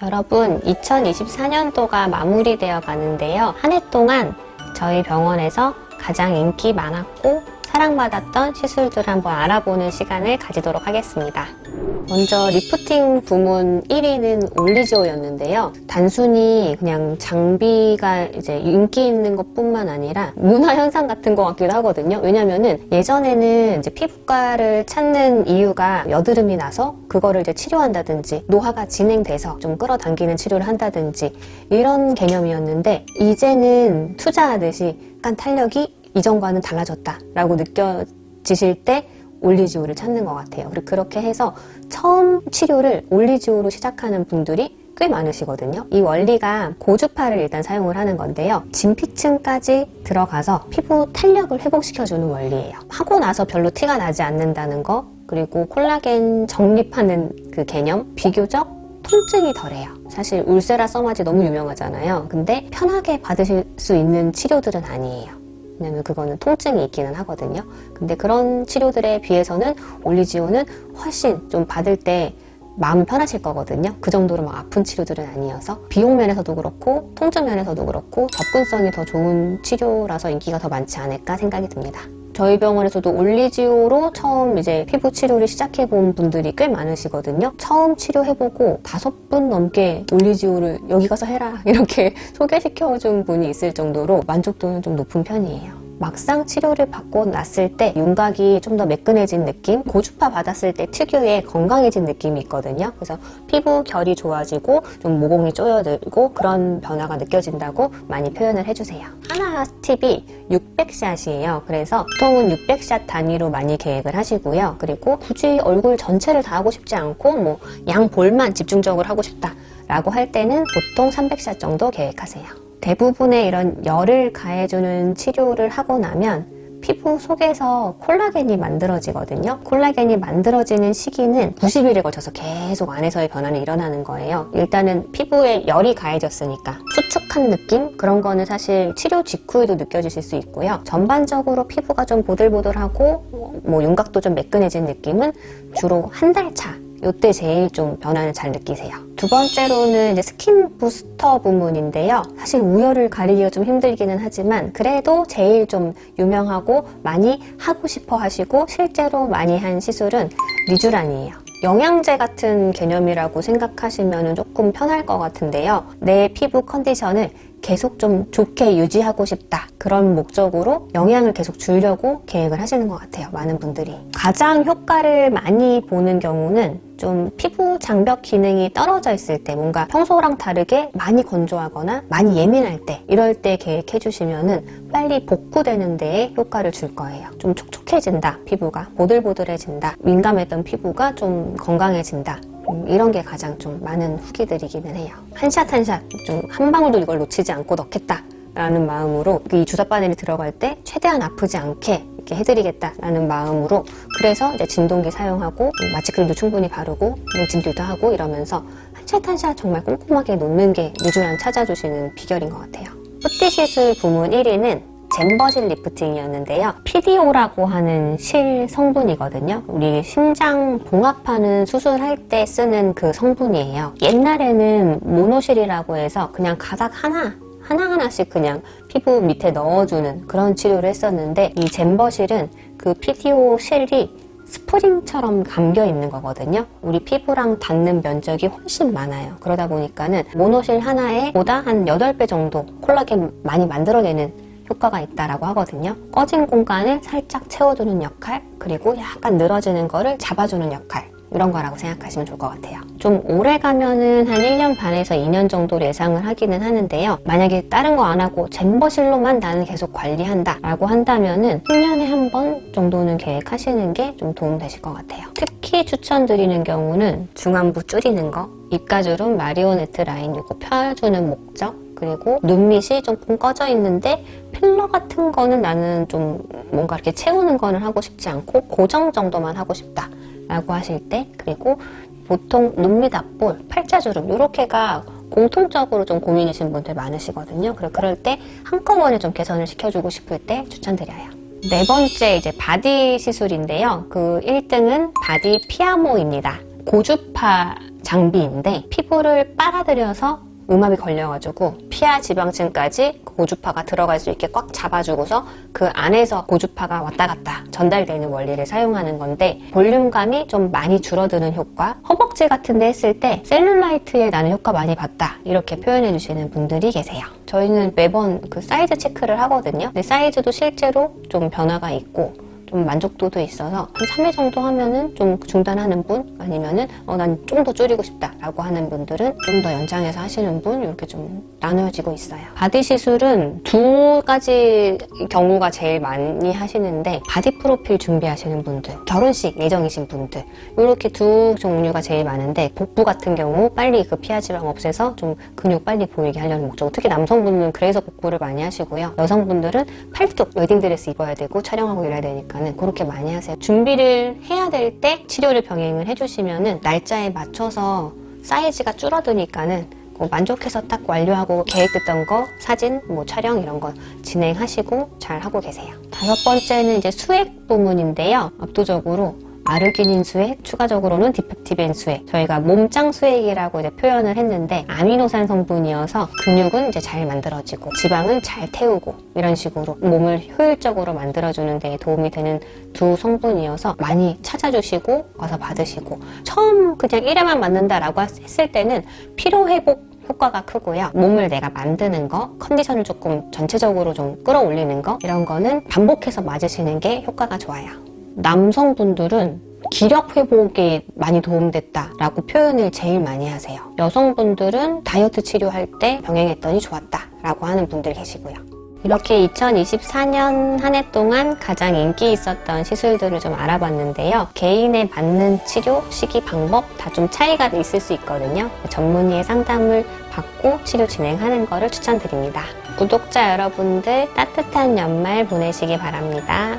여러분, 2024년도가 마무리되어 가는데요. 한 해 동안 저희 병원에서 가장 인기 많았고 사랑받았던 시술들을 한번 알아보는 시간을 가지도록 하겠습니다. 먼저 리프팅 부문 1위는 올리지오였는데요. 단순히 그냥 장비가 이제 인기 있는 것뿐만 아니라 문화 현상 같은 것 같기도 하거든요. 왜냐면은 예전에는 이제 피부과를 찾는 이유가 여드름이 나서 그거를 이제 치료한다든지 노화가 진행돼서 좀 끌어당기는 치료를 한다든지 이런 개념이었는데 이제는 투자하듯이 약간 탄력이 이전과는 달라졌다라고 느껴지실 때 올리지오를 찾는 것 같아요. 그리고 그렇게 해서 처음 치료를 올리지오로 시작하는 분들이 꽤 많으시거든요. 이 원리가 고주파를 일단 사용을 하는 건데요. 진피층까지 들어가서 피부 탄력을 회복시켜주는 원리예요. 하고 나서 별로 티가 나지 않는다는 거, 그리고 콜라겐 정립하는 그 개념, 비교적 통증이 덜해요. 사실 울세라 써마지 너무 유명하잖아요. 근데 편하게 받으실 수 있는 치료들은 아니에요. 왜냐면 그거는 통증이 있기는 하거든요. 근데 그런 치료들에 비해서는 올리지오는 훨씬 좀 받을 때 마음이 편하실 거거든요. 그 정도로 막 아픈 치료들은 아니어서 비용 면에서도 그렇고 통증 면에서도 그렇고 접근성이 더 좋은 치료라서 인기가 더 많지 않을까 생각이 듭니다. 저희 병원에서도 올리지오로 처음 이제 피부 치료를 시작해본 분들이 꽤 많으시거든요. 처음 치료해보고 5분 넘게 올리지오를 여기 가서 해라 이렇게 소개시켜준 분이 있을 정도로 만족도는 좀 높은 편이에요. 막상 치료를 받고 났을 때 윤곽이 좀 더 매끈해진 느낌, 고주파 받았을 때 특유의 건강해진 느낌이 있거든요. 그래서 피부 결이 좋아지고 좀 모공이 쪼여들고 그런 변화가 느껴진다고 많이 표현을 해주세요. 하나 팁이 600샷이에요. 그래서 보통은 600샷 단위로 많이 계획을 하시고요. 그리고 굳이 얼굴 전체를 다 하고 싶지 않고 뭐 양볼만 집중적으로 하고 싶다 라고 할 때는 보통 300샷 정도 계획하세요. 대부분의 이런 열을 가해주는 치료를 하고 나면 피부 속에서 콜라겐이 만들어지거든요. 콜라겐이 만들어지는 시기는 90일에 걸쳐서 계속 안에서의 변화는 일어나는 거예요. 일단은 피부에 열이 가해졌으니까 수축한 느낌? 그런 거는 사실 치료 직후에도 느껴지실 수 있고요. 전반적으로 피부가 좀 보들보들하고 뭐 윤곽도 좀 매끈해진 느낌은 주로 한 달 차. 이때 제일 좀 변화를 잘 느끼세요. 두 번째로는 이제 스킨 부스터 부문인데요. 사실 우열을 가리기가 좀 힘들기는 하지만 그래도 제일 좀 유명하고 많이 하고 싶어 하시고 실제로 많이 한 시술은 리쥬란이에요. 영양제 같은 개념이라고 생각하시면 조금 편할 것 같은데요. 내 피부 컨디션을 계속 좀 좋게 유지하고 싶다. 그런 목적으로 영양을 계속 주려고 계획을 하시는 것 같아요. 많은 분들이. 가장 효과를 많이 보는 경우는 좀 피부 장벽 기능이 떨어져 있을 때 뭔가 평소랑 다르게 많이 건조하거나 많이 예민할 때 이럴 때 계획해 주시면은 빨리 복구되는 데에 효과를 줄 거예요. 좀 촉촉해진다. 피부가 보들보들해진다. 민감했던 피부가 좀 건강해진다. 이런 게 가장 좀 많은 후기들이기는 해요. 한 샷 한 샷 좀 한 방울도 이걸 놓치지 않고 넣겠다 라는 마음으로 이 주사 바늘이 들어갈 때 최대한 아프지 않게 이렇게 해드리겠다라는 마음으로 그래서 이제 진동기 사용하고 마취크림도 충분히 바르고 냉찜질도 하고 이러면서 한 샷 한 샷 정말 꼼꼼하게 놓는 게 리쥬란 찾아주시는 비결인 것 같아요. 뿌띠 시술 부문 1위는 잼버실 리프팅이었는데요. PDO라고 하는 실 성분이거든요. 우리 심장 봉합하는 수술할 때 쓰는 그 성분이에요. 옛날에는 모노실이라고 해서 그냥 가닥 하나하나씩 그냥 피부 밑에 넣어주는 그런 치료를 했었는데 이 잼버실은 그 PDO 실이 스프링처럼 감겨 있는 거거든요. 우리 피부랑 닿는 면적이 훨씬 많아요. 그러다 보니까는 모노실 하나에 보다 한 8배 정도 콜라겐 많이 만들어내는 효과가 있다라고 하거든요. 꺼진 공간을 살짝 채워주는 역할, 그리고 약간 늘어지는 거를 잡아주는 역할, 이런 거라고 생각하시면 좋을 것 같아요. 좀 오래 가면은 한 1년 반에서 2년 정도 예상을 하기는 하는데요. 만약에 다른 거 안 하고 잼버실로만 나는 계속 관리한다 라고 한다면은 1년에 한 번 정도는 계획하시는 게 좀 도움되실 것 같아요. 특히 추천드리는 경우는 중안부 줄이는 거, 입가주름 마리오네트 라인 이거 펴주는 목적, 그리고 눈밑이 조금 꺼져 있는데 필러 같은 거는 나는 좀 뭔가 이렇게 채우는 거는 하고 싶지 않고 고정 정도만 하고 싶다 라고 하실 때, 그리고 보통 눈밑 앞볼, 팔자주름 이렇게가 공통적으로 좀 고민이신 분들 많으시거든요. 그럴 때 한꺼번에 좀 개선을 시켜주고 싶을 때 추천드려요. 네 번째 이제 바디 시술인데요. 그 1등은 바디 피아모입니다. 고주파 장비인데 피부를 빨아들여서 음압이 걸려가지고 피하 지방층까지 고주파가 들어갈 수 있게 꽉 잡아주고서 그 안에서 고주파가 왔다 갔다 전달되는 원리를 사용하는 건데 볼륨감이 좀 많이 줄어드는 효과, 허벅지 같은 데 했을 때 셀룰라이트에 나는 효과 많이 봤다 이렇게 표현해 주시는 분들이 계세요. 저희는 매번 그 사이즈 체크를 하거든요. 근데 사이즈도 실제로 좀 변화가 있고 좀 만족도도 있어서 한 3회 정도 하면은 좀 중단하는 분, 아니면은 난 좀 더 줄이고 싶다 라고 하는 분들은 좀 더 연장해서 하시는 분, 이렇게 좀 나누어지고 있어요. 바디 시술은 두 가지 경우가 제일 많이 하시는데, 바디 프로필 준비하시는 분들, 결혼식 예정이신 분들, 이렇게 두 종류가 제일 많은데, 복부 같은 경우 빨리 그 피하 지방 없애서 좀 근육 빨리 보이게 하려는 목적, 특히 남성분들은 그래서 복부를 많이 하시고요. 여성분들은 팔뚝 웨딩드레스 입어야 되고 촬영하고 이래야 되니까 그렇게 많이 하세요. 준비를 해야 될 때 치료를 병행을 해주시면은 날짜에 맞춰서 사이즈가 줄어드니까는 만족해서 딱 완료하고 계획했던 거 사진, 촬영 이런 거 진행하시고 잘 하고 계세요. 5번째는 이제 수액 부분인데요. 압도적으로 아르기닌 수액, 추가적으로는 디펙티벤 수액. 저희가 몸짱 수액이라고 이제 표현을 했는데 아미노산 성분이어서 근육은 이제 잘 만들어지고 지방은 잘 태우고 이런 식으로 몸을 효율적으로 만들어주는 데 도움이 되는 두 성분이어서 많이 찾아주시고 와서 받으시고, 처음 그냥 1회만 맞는다라고 했을 때는 피로회복 효과가 크고요. 몸을 내가 만드는 거, 컨디션을 조금 전체적으로 좀 끌어올리는 거, 이런 거는 반복해서 맞으시는 게 효과가 좋아요. 남성분들은 기력 회복에 많이 도움됐다라고 표현을 제일 많이 하세요. 여성분들은 다이어트 치료할 때 병행했더니 좋았다라고 하는 분들 계시고요. 이렇게 2024년 한 해 동안 가장 인기 있었던 시술들을 좀 알아봤는데요. 개인에 맞는 치료, 시기, 방법 다 좀 차이가 있을 수 있거든요. 전문의의 상담을 받고 치료 진행하는 거를 추천드립니다. 구독자 여러분들 따뜻한 연말 보내시기 바랍니다.